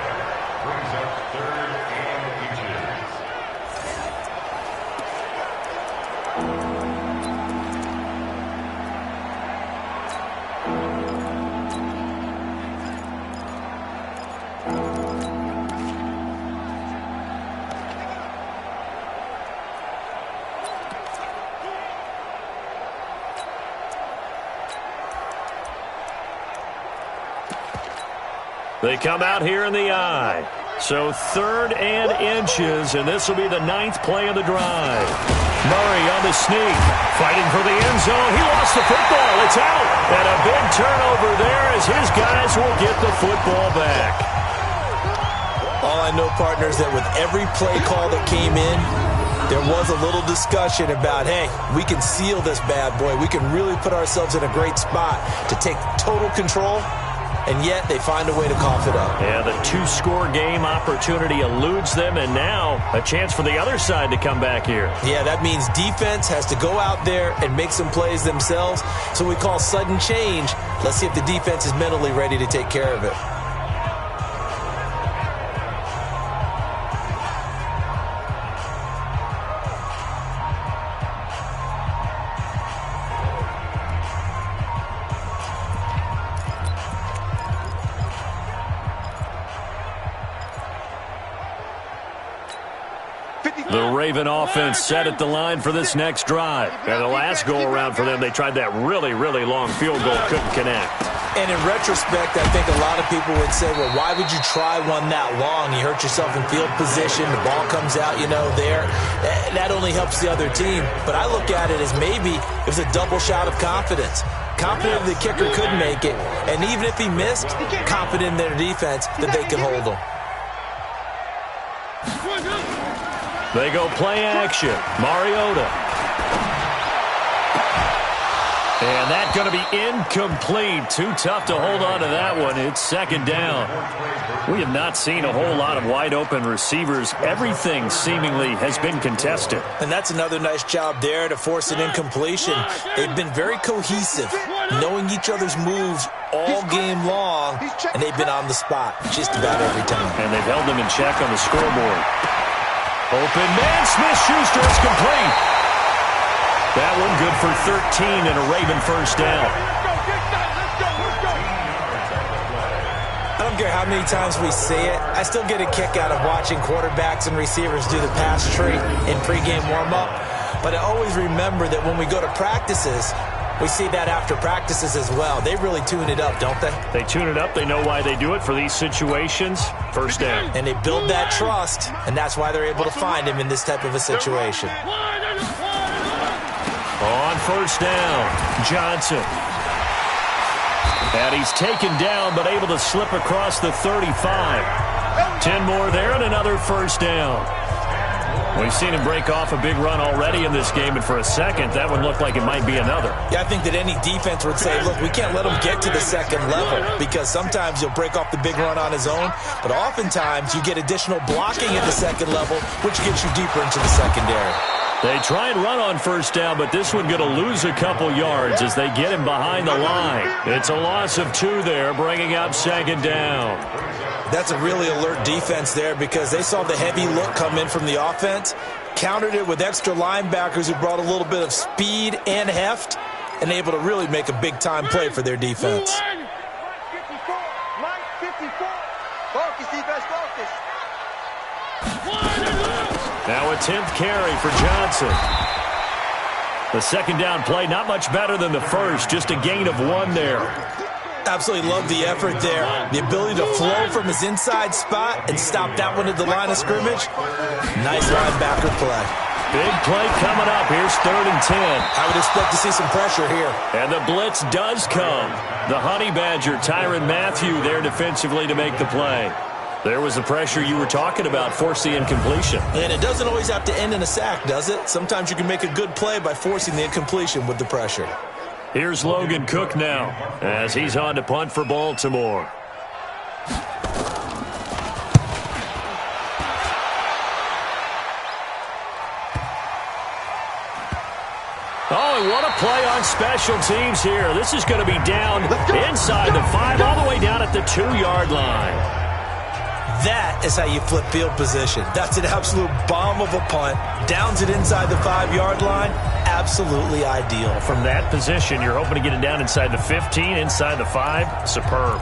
They come out here in the I. So 3rd and inches, and this will be the 9th play of the drive. Murray on the sneak, fighting for the end zone. He lost the football. It's out. And a big turnover there as his guys will get the football back. All I know, partner, is that with every play call that came in, there was a little discussion about, hey, we can seal this bad boy. We can really put ourselves in a great spot to take total control, and yet they find a way to cough it up. Yeah, the 2-score game opportunity eludes them, and now a chance for the other side to come back here. Yeah, that means defense has to go out there and make some plays themselves. So we call sudden change. Let's see if the defense is mentally ready to take care of it. The Raven offense set at the line for this next drive. And the last go-around for them, they tried that really, really long field goal, couldn't connect. And in retrospect, I think a lot of people would say, well, why would you try one that long? You hurt yourself in field position. The ball comes out, there. That only helps the other team. But I look at it as maybe it was a double shot of confidence. Confident the kicker could make it. And even if he missed, confident in their defense that they could hold him. They go play action. Mariota. And that's going to be incomplete. Too tough to hold on to that one. It's second down. We have not seen a whole lot of wide-open receivers. Everything seemingly has been contested. And that's another nice job there to force an incompletion. They've been very cohesive, knowing each other's moves all game long, and they've been on the spot just about every time. And they've held them in check on the scoreboard. Open man, Smith-Schuster is complete. That one good for 13 and a Raven first down. I don't care how many times we say it, I still get a kick out of watching quarterbacks and receivers do the pass tree in pregame warm-up. But I always remember that when we go to practices, we see that after practices as well. They really tune it up, don't they? They tune it up. They know why they do it for these situations. First down. And they build that trust, and that's why they're able to find him in this type of a situation. On first down, Johnson. And he's taken down, but able to slip across the 35. 10 more there and another first down. We've seen him break off a big run already in this game, and for a second, that one looked like it might be another. Yeah, I think that any defense would say, look, we can't let him get to the second level, because sometimes he'll break off the big run on his own, but oftentimes you get additional blocking at the second level, which gets you deeper into the secondary. They try and run on first down, but this one going to lose a couple yards as they get him behind the line. It's a loss of 2 there, bringing up second down. That's a really alert defense there because they saw the heavy look come in from the offense, countered it with extra linebackers who brought a little bit of speed and heft, and able to really make a big-time play for their defense. Focus, defense, focus. Now a 10th carry for Johnson. The second down play, not much better than the first, just a gain of 1 there. Absolutely love the effort there. The ability to flow from his inside spot and stop that one at the line of scrimmage. Nice linebacker play. Big play coming up. Here's 3rd and 10. I would expect to see some pressure here. And the blitz does come. The Honey Badger, Tyrann Mathieu, there defensively to make the play. There was the pressure you were talking about, force the incompletion. And it doesn't always have to end in a sack, does it? Sometimes you can make a good play by forcing the incompletion with the pressure. Here's Logan Cook now as he's on to punt for Baltimore. Oh, and what a play on special teams here. This is going to be down inside the 5, all the way down at the 2-yard line. That is how you flip field position. That's an absolute bomb of a punt. Downs it inside the 5-yard line. Absolutely ideal. From that position, you're hoping to get it down inside the 15, inside the 5. Superb.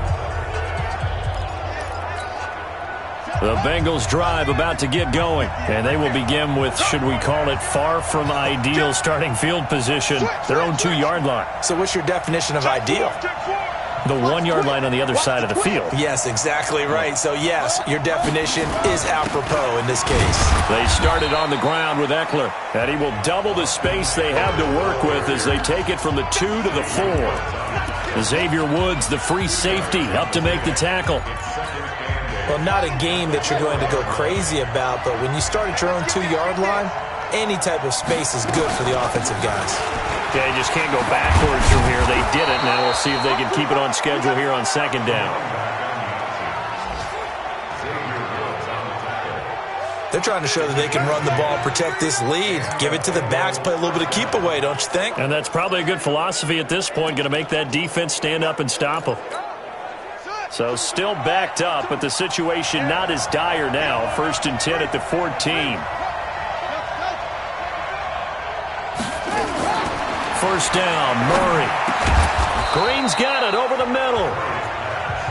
The Bengals drive about to get going, and they will begin with, should we call it, far from ideal starting field position, their own 2-yard line. So what's your definition of ideal? The 1-yard line on the other side of the field. Yes, exactly right. So, yes, your definition is apropos in this case. They started on the ground with Eckler, and he will double the space they have to work with as they take it from the 2 to the 4. Xavier Woods, the free safety, up to make the tackle. Well, not a game that you're going to go crazy about, but when you start at your own 2-yard line, any type of space is good for the offensive guys. Yeah, you just can't go backwards from here. They did it. Now we'll see if they can keep it on schedule here on 2nd down. They're trying to show that they can run the ball and protect this lead. Give it to the backs, play a little bit of keep away, don't you think? And that's probably a good philosophy at this point, going to make that defense stand up and stop them. So still backed up, but the situation not as dire now. 1st and 10 at the 14. First down, Murray. Green's got it over the middle.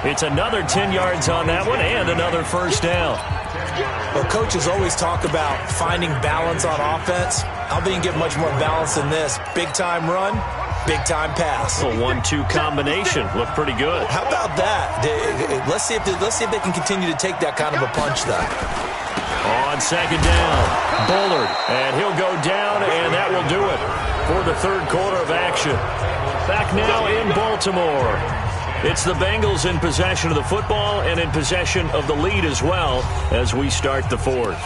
It's another 10 yards on that one and another first down. Well, coaches always talk about finding balance on offense. I'll be give much more balance than this. Big-time run, big-time pass. A 1-2 combination. Looked pretty good. How about that? Let's see if they can continue to take that kind of a punch, though. On 2nd down, Bullard. And he'll go down, and that will do it for the 3rd quarter of action. Back now in Baltimore. It's the Bengals in possession of the football and in possession of the lead as well as we start the 4th.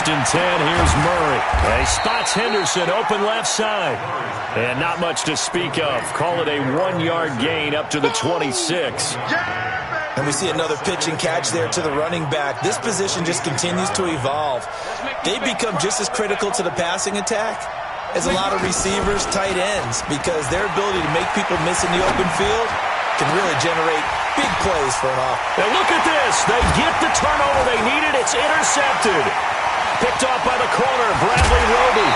And 10, here's Murray. He spots Henderson open left side. And not much to speak of. Call it a 1-yard gain up to the 26. And we see another pitch and catch there to the running back. This position just continues to evolve. They become just as critical to the passing attack as a lot of receivers, tight ends, because their ability to make people miss in the open field can really generate big plays for an offense. And look at this. They get the turnover they needed. It's intercepted. Picked off by the corner, Bradley Roby.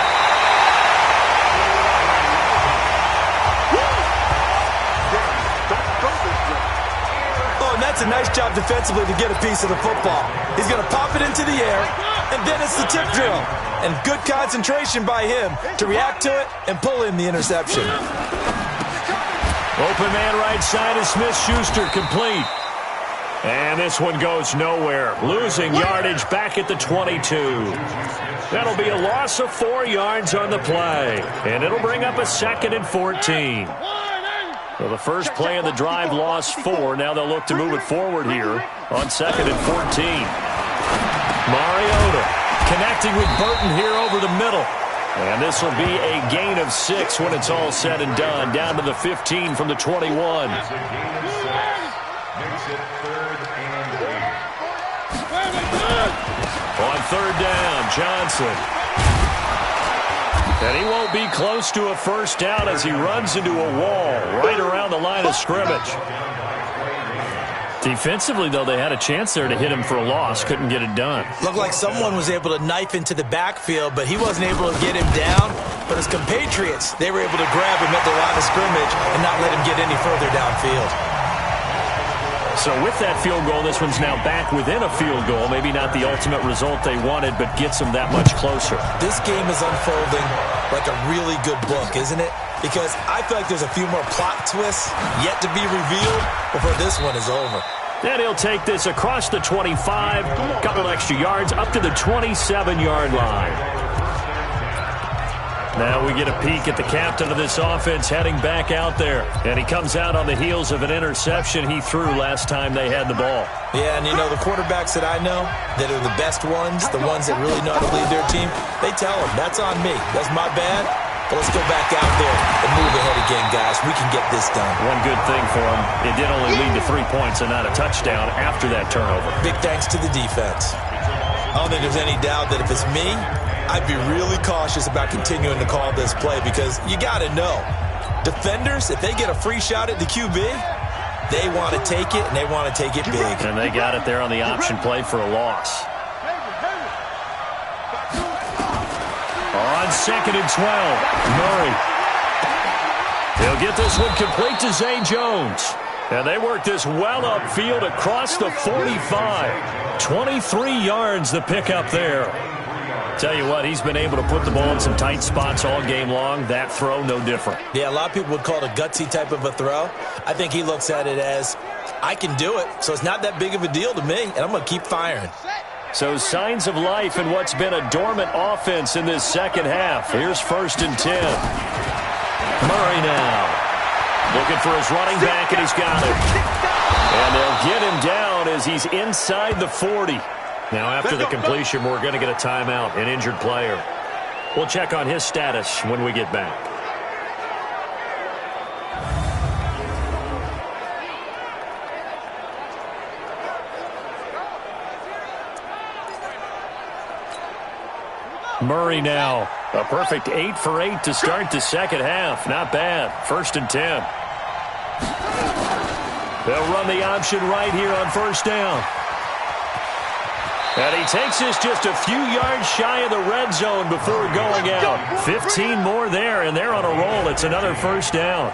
Oh, and that's a nice job defensively to get a piece of the football. He's going to pop it into the air, and then it's the tip drill. And good concentration by him to react to it and pull in the interception. Open man right side is Smith-Schuster, complete. And this one goes nowhere. Losing yardage back at the 22. That'll be a loss of 4 yards on the play. And it'll bring up a 2nd and 14. Well, the first play of the drive lost 4. Now they'll look to move it forward here on 2nd and 14. Mariota connecting with Burton here over the middle. And this will be a gain of 6 when it's all said and done. Down to the 15 from the 21. On 3rd down, Johnson. And he won't be close to a first down as he runs into a wall right around the line of scrimmage. Defensively, though, they had a chance there to hit him for a loss. Couldn't get it done. Looked like someone was able to knife into the backfield, but he wasn't able to get him down. But his compatriots, they were able to grab him at the line of scrimmage and not let him get any further downfield. So with that field goal, this one's now back within a field goal. Maybe not the ultimate result they wanted, but gets them that much closer. This game is unfolding like a really good book, isn't it? Because I feel like there's a few more plot twists yet to be revealed before this one is over. And he'll take this across the 25, a couple extra yards, up to the 27-yard line. Now we get a peek at the captain of this offense heading back out there. And he comes out on the heels of an interception he threw last time they had the ball. Yeah, and you know, the quarterbacks that I know that are the best ones, the ones that really know how to lead their team, they tell them, that's on me. That's my bad. But let's go back out there and move ahead again, guys. We can get this done. One good thing for him, it did only lead to 3 points and not a touchdown after that turnover. Big thanks to the defense. I don't think there's any doubt that if it's me, I'd be really cautious about continuing to call this play because you got to know, defenders, if they get a free shot at the QB, they want to take it, and they want to take it big. And they got it there on the option play for a loss. On 2nd and 12, Murray. He'll get this one complete to Zay Jones. And they work this well upfield across the 45. 23 yards the pickup there. Tell you what, he's been able to put the ball in some tight spots all game long. That throw, no different. Yeah, a lot of people would call it a gutsy type of a throw. I think he looks at it as, I can do it, so it's not that big of a deal to me, and I'm going to keep firing. So signs of life in what's been a dormant offense in this second half. Here's 1st and 10. Murray now. Looking for his running back, and he's got it. And they'll get him down as he's inside the 40. Now, after the completion, we're going to get a timeout, an injured player. We'll check on his status when we get back. Murray now. A perfect 8 for 8 to start the second half. Not bad. 1st and 10. They'll run the option right here on 1st down. And he takes this just a few yards shy of the red zone before going out. 15 more there, and they're on a roll. It's another 1st down.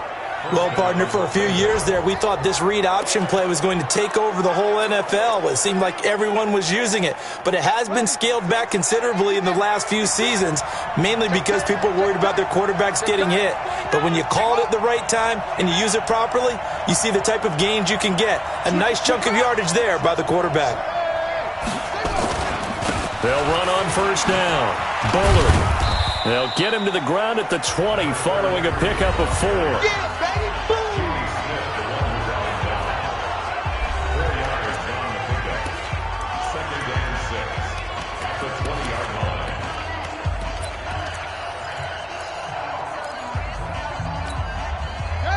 Well, partner, for a few years there, we thought this read option play was going to take over the whole NFL. It seemed like everyone was using it. But it has been scaled back considerably in the last few seasons, mainly because people are worried about their quarterbacks getting hit. But when you call it at the right time and you use it properly, you see the type of gains you can get. A nice chunk of yardage there by the quarterback. They'll run on 1st down. Bullard. They'll get him to the ground at the 20 following a pickup of 4. Yeah, baby, boom!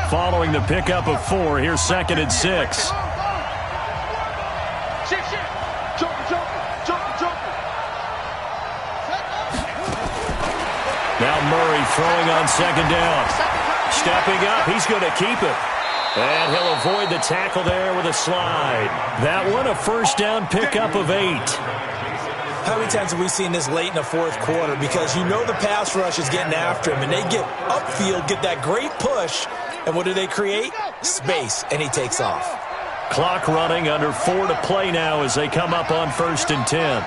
Following the pickup of 4, here's 2nd and 6. Now Murray throwing on 2nd down. Stepping up, he's going to keep it. And he'll avoid the tackle there with a slide. That one, a 1st down pickup of 8. How many times have we seen this late in the 4th quarter? Because you know the pass rush is getting after him, and they get upfield, get that great push, and what do they create? Space, and he takes off. Clock running, under 4 to play now as they come up on 1st and 10.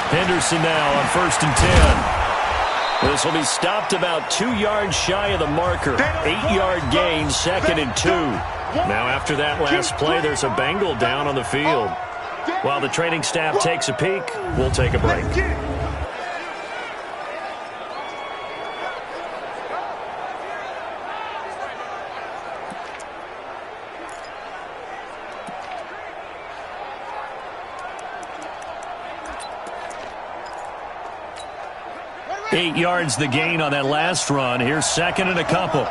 Henderson now on 1st and 10. This will be stopped about 2 yards shy of the marker. 8-yard gain, 2nd and 2. Now after that last play, there's a Bengal down on the field. While the training staff takes a peek, we'll take a break. Eight yards the gain on that last run. Here's 2nd and a couple.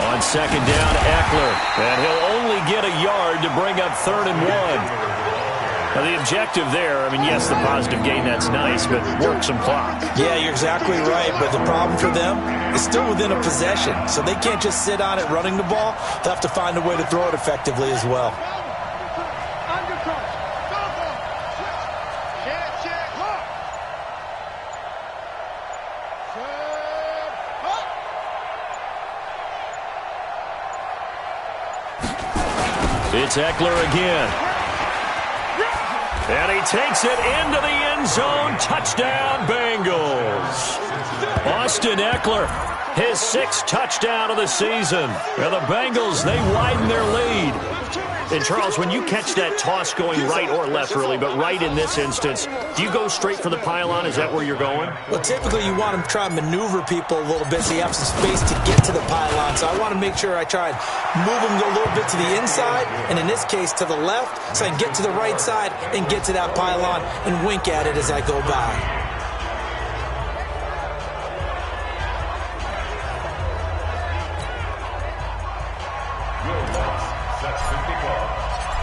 On 2nd down, Eckler. And he'll only get a yard to bring up 3rd and 1. Now the objective there, I mean, yes, the positive gain, that's nice, but work some clock. Yeah, you're exactly right, but the problem for them is still within a possession. So they can't just sit on it running the ball. They'll have to find a way to throw it effectively as well. It's Eckler again. And he takes it into the end zone. Touchdown, Bengals. Austin Eckler, his 6th touchdown of the season. And the Bengals, they widen their lead. And, Charles, when you catch that toss going right or left, really, but right in this instance, do you go straight for the pylon? Is that where you're going? Well, typically you want to try and maneuver people a little bit so you have some space to get to the pylon. So I want to make sure I try and move them a little bit to the inside, and in this case to the left, so I can get to the right side and get to that pylon and wink at it as I go by.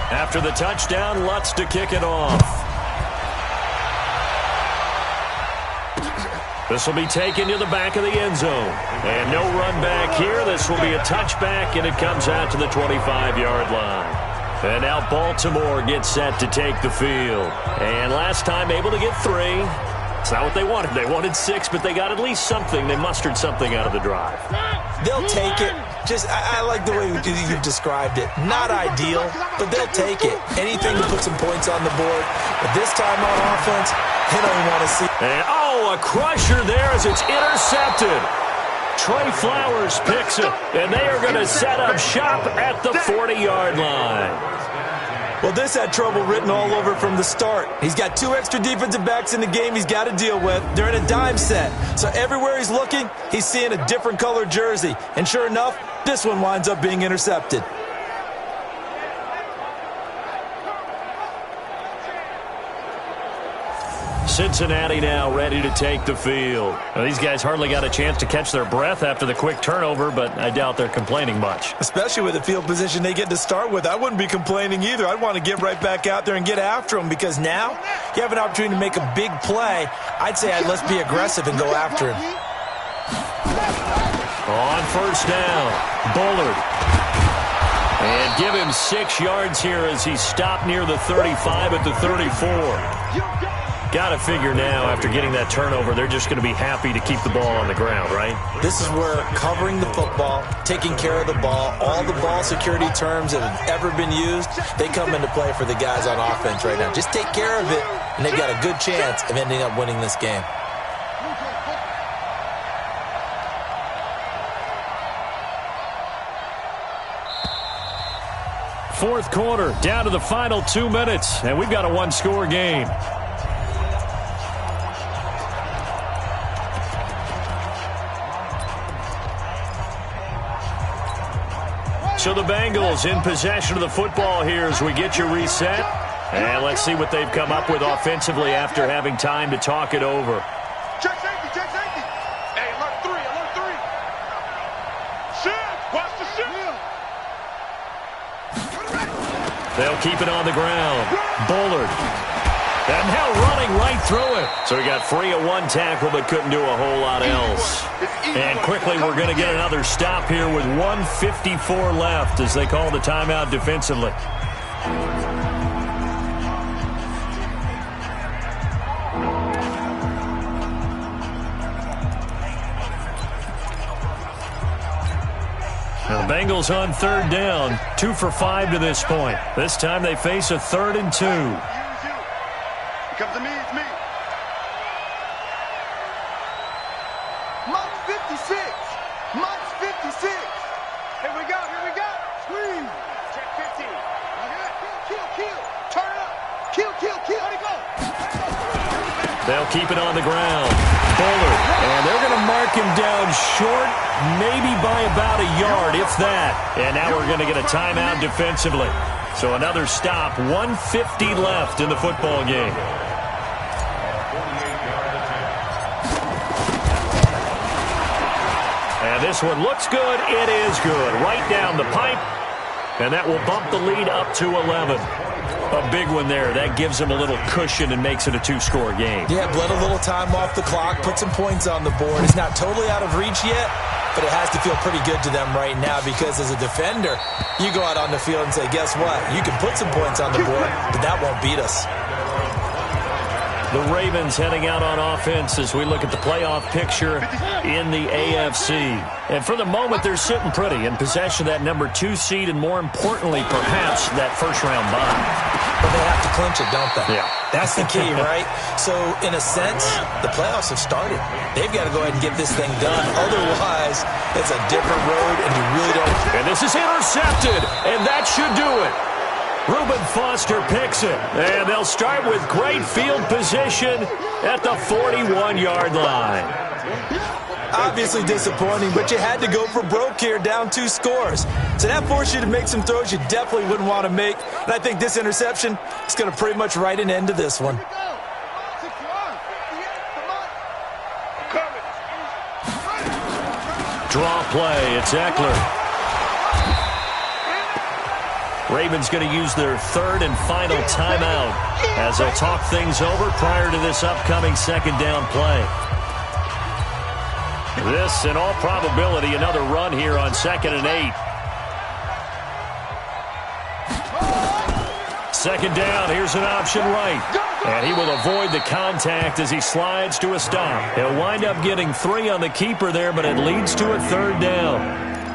After the touchdown, Lutz to kick it off. This will be taken to the back of the end zone. And no run back here. This will be a touchback, and it comes out to the 25-yard line. And now Baltimore gets set to take the field. And last time able to get 3. It's not what they wanted. They wanted 6, but they got at least something. They mustered something out of the drive. They'll take it. I like the way you've described it. Not ideal, but they'll take it. Anything to put some points on the board. But this time on offense, they don't even want to see. And, a crusher there as it's intercepted. Trey Flowers picks it, and they are going to set up shop at the 40-yard line. Well, this had trouble written all over from the start. He's got 2 extra defensive backs in the game he's got to deal with. They're in a dime set. So everywhere he's looking, he's seeing a different colored jersey. And sure enough, this one winds up being intercepted. Cincinnati now ready to take the field. Well, these guys hardly got a chance to catch their breath after the quick turnover, but I doubt they're complaining much. Especially with the field position they get to start with. I wouldn't be complaining either. I'd want to get right back out there and get after them because now you have an opportunity to make a big play. I'd say let's be aggressive and go after him. On first down, Bullard. And give him 6 yards here as he's stopped near the 35 at the 34. Got to figure now, after getting that turnover, they're just going to be happy to keep the ball on the ground, right? This is where covering the football, taking care of the ball, all the ball security terms that have ever been used, they come into play for the guys on offense right now. Just take care of it, and they've got a good chance of ending up winning this game. Fourth quarter, down to the final 2 minutes, and we've got a one-score game. So the Bengals in possession of the football here as we get you reset. And let's see what they've come up with offensively after having time to talk it over. Check safety, check safety. Hey, alert 3, alert 3. Shift, watch the shift. They'll keep it on the ground. Bullard. And now running right through it. So he got free of 1 tackle but couldn't do a whole lot else. And quickly we're going to get another stop here with 1:54 left as they call the timeout defensively. Now the Bengals on third down, 2 for 5 to this point. This time they face a 3rd and 2. Comes to me, it's me. Mike's 56. Mike's 56. Here we go, here we go. Squeeze. Check 15. Kill. Turn it up. Kill. Let it go. They'll keep it on the ground. Bullard. And they're going to mark him down short, maybe by about a yard, if that. And now we're going to get a timeout defensively. So another stop, 1:50 left in the football game. And this one looks good. It is good. Right down the pipe. And that will bump the lead up to 11. A big one there. That gives them a little cushion and makes it a 2-score game. Yeah, bled a little time off the clock, put some points on the board. It's not totally out of reach yet, but it has to feel pretty good to them right now because as a defender, you go out on the field and say, guess what? You can put some points on the board, but that won't beat us. The Ravens heading out on offense as we look at the playoff picture in the AFC. And for the moment, they're sitting pretty in possession of that number 2 seed and, more importantly, perhaps that first-round bye. But they have to clinch it, don't they? Yeah. That's the key, right? So, in a sense, the playoffs have started. They've got to go ahead and get this thing done. Otherwise, it's a different road, and you really don't. And this is intercepted, and that should do it. Reuben Foster picks it, and they'll start with great field position at the 41-yard line. Obviously disappointing, but you had to go for broke here, down 2 scores. So that forced you to make some throws you definitely wouldn't want to make. And I think this interception is going to pretty much write an end to this one. Draw play, it's Eckler. Ravens going to use their 3rd and final timeout as they'll talk things over prior to this upcoming 2nd down play. This, in all probability, another run here on 2nd and 8. second down, here's an option right. And he will avoid the contact as he slides to a stop. He'll wind up getting 3 on the keeper there, but it leads to a third down.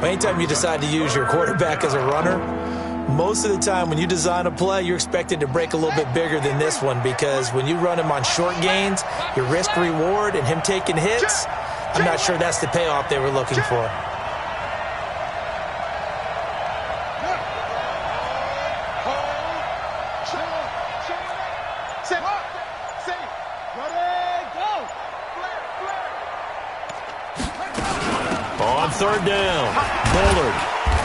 Anytime you decide to use your quarterback as a runner, most of the time when you design a play, you're expected to break a little bit bigger than this one, because when you run him on short gains, your risk-reward and him taking hits, I'm not sure that's the payoff they were looking for. On third down, Bullard.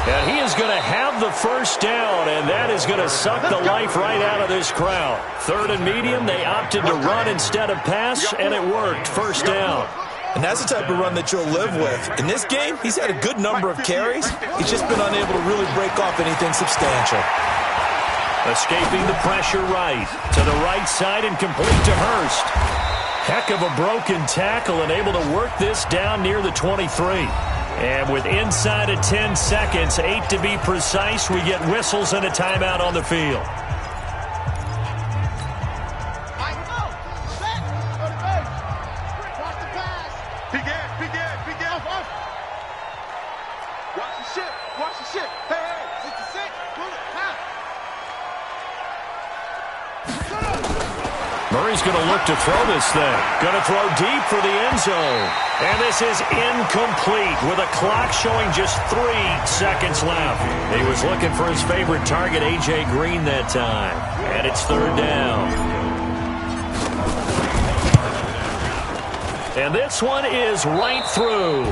And he is going to have the first down, and that is going to suck the life right out of this crowd. Third and medium, they opted to run instead of pass, and it worked. First down. And that's the type of run that you'll live with. In this game, he's had a good number of carries. He's just been unable to really break off anything substantial. Escaping the pressure right. To the right side and complete to Hurst. Heck of a broken tackle and able to work this down near the 23. And with inside of 10 seconds, 8 to be precise, we get whistles and a timeout on the field. Murray's going to look to throw this thing. Going to throw deep for the end zone. And this is incomplete with a clock showing just 3 seconds left. He was looking for his favorite target, A.J. Green, that time. And it's third down. And this one is right through.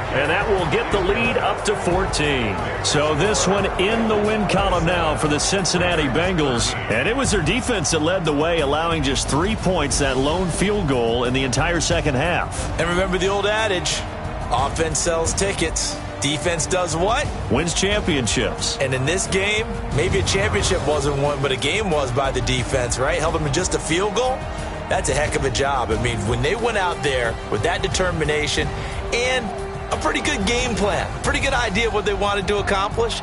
And that will get the lead up to 14. So this one in the win column now for the Cincinnati Bengals. And it was their defense that led the way, allowing just 3 points, that lone field goal in the entire second half. And remember the old adage, offense sells tickets. Defense does what? Wins championships. And in this game, maybe a championship wasn't won, but a game was by the defense, right? Held them to just a field goal. That's a heck of a job. I mean, when they went out there with that determination and a pretty good game plan, pretty good idea of what they wanted to accomplish.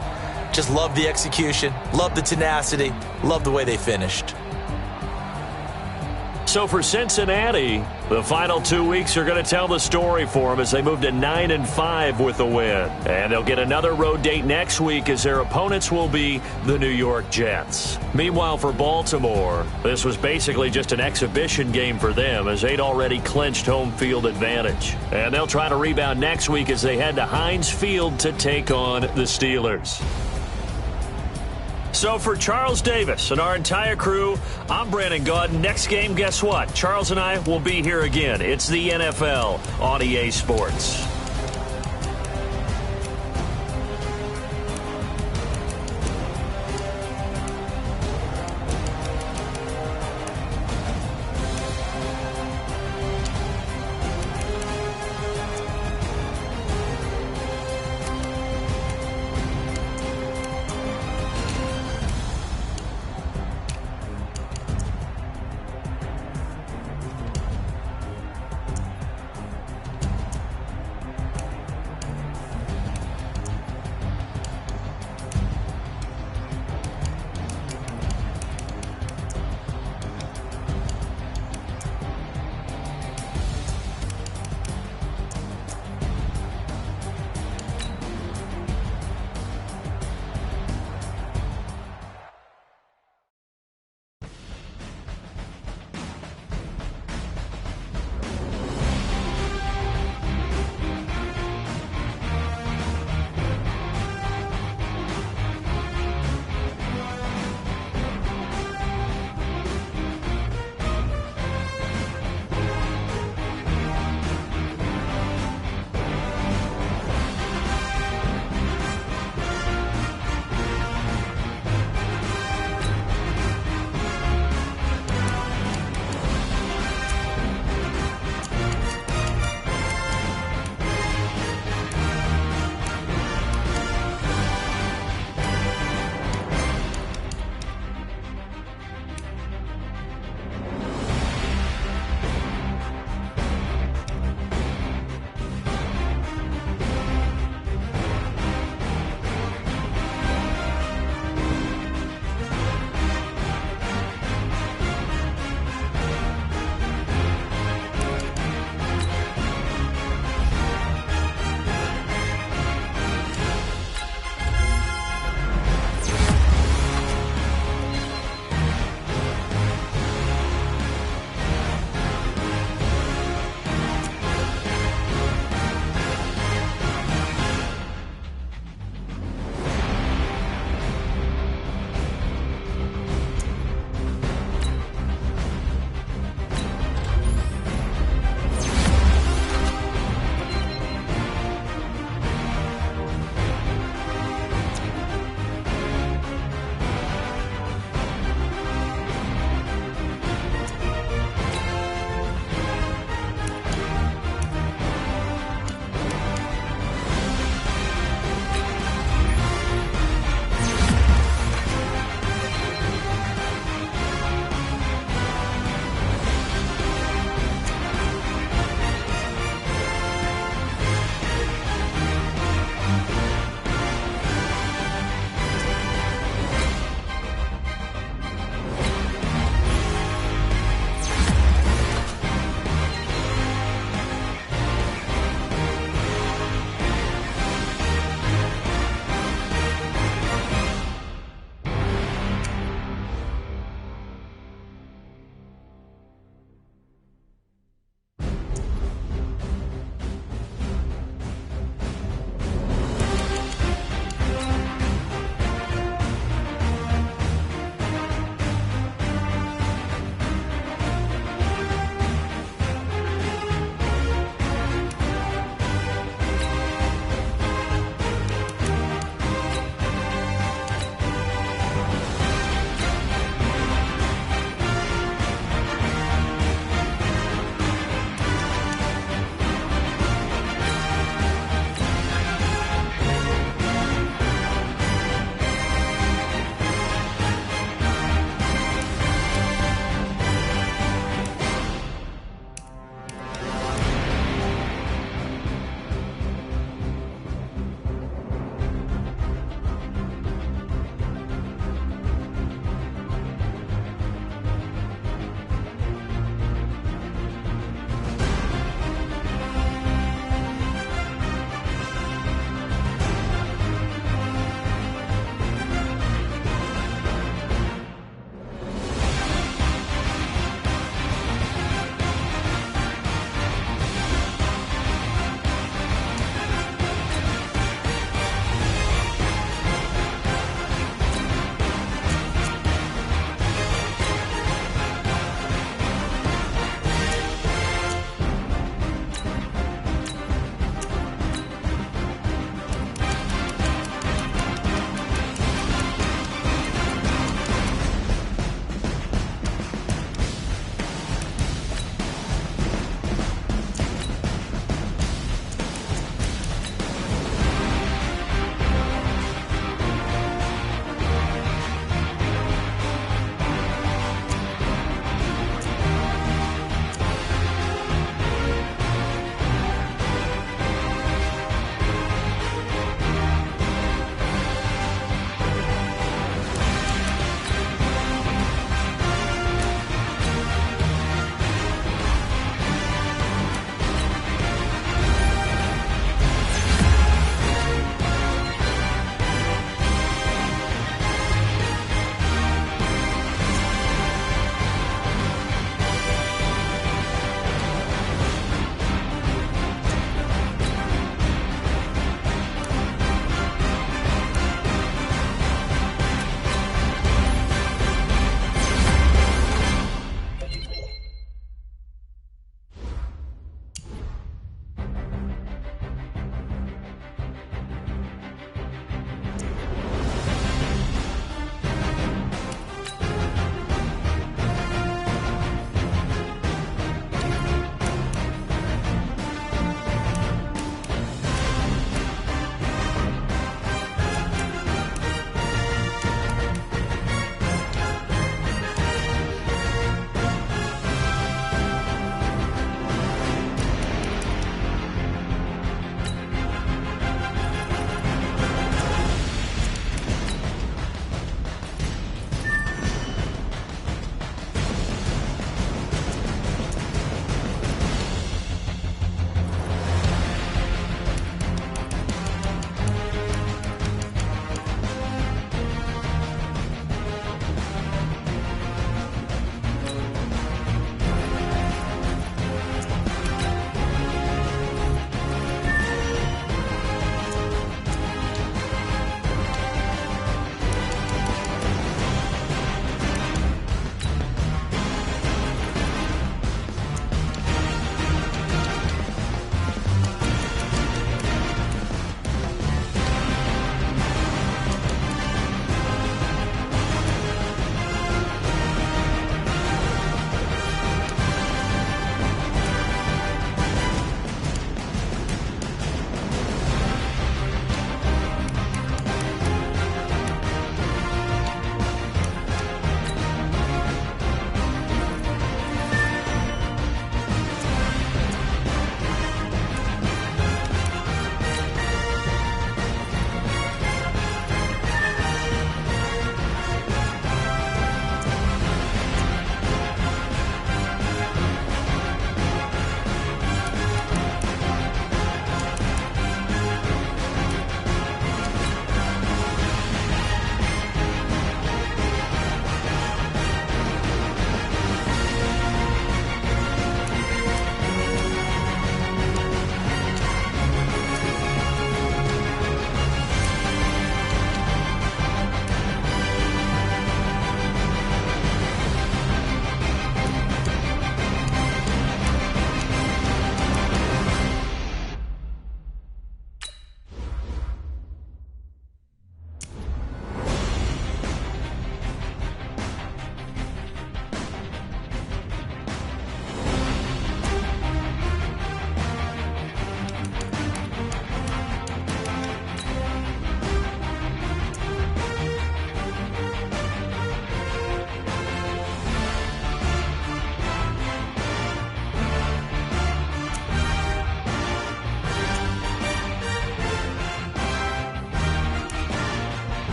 Just love the execution, love the tenacity, love the way they finished. So for Cincinnati, the final 2 weeks are going to tell the story for them as they move to 9-5 with a win. And they'll get another road date next week as their opponents will be the New York Jets. Meanwhile, for Baltimore, this was basically just an exhibition game for them as they'd already clinched home field advantage. And they'll try to rebound next week as they head to Heinz Field to take on the Steelers. So for Charles Davis and our entire crew, I'm Brandon Gaudin. Next game, guess what? Charles and I will be here again. It's the NFL on EA Sports.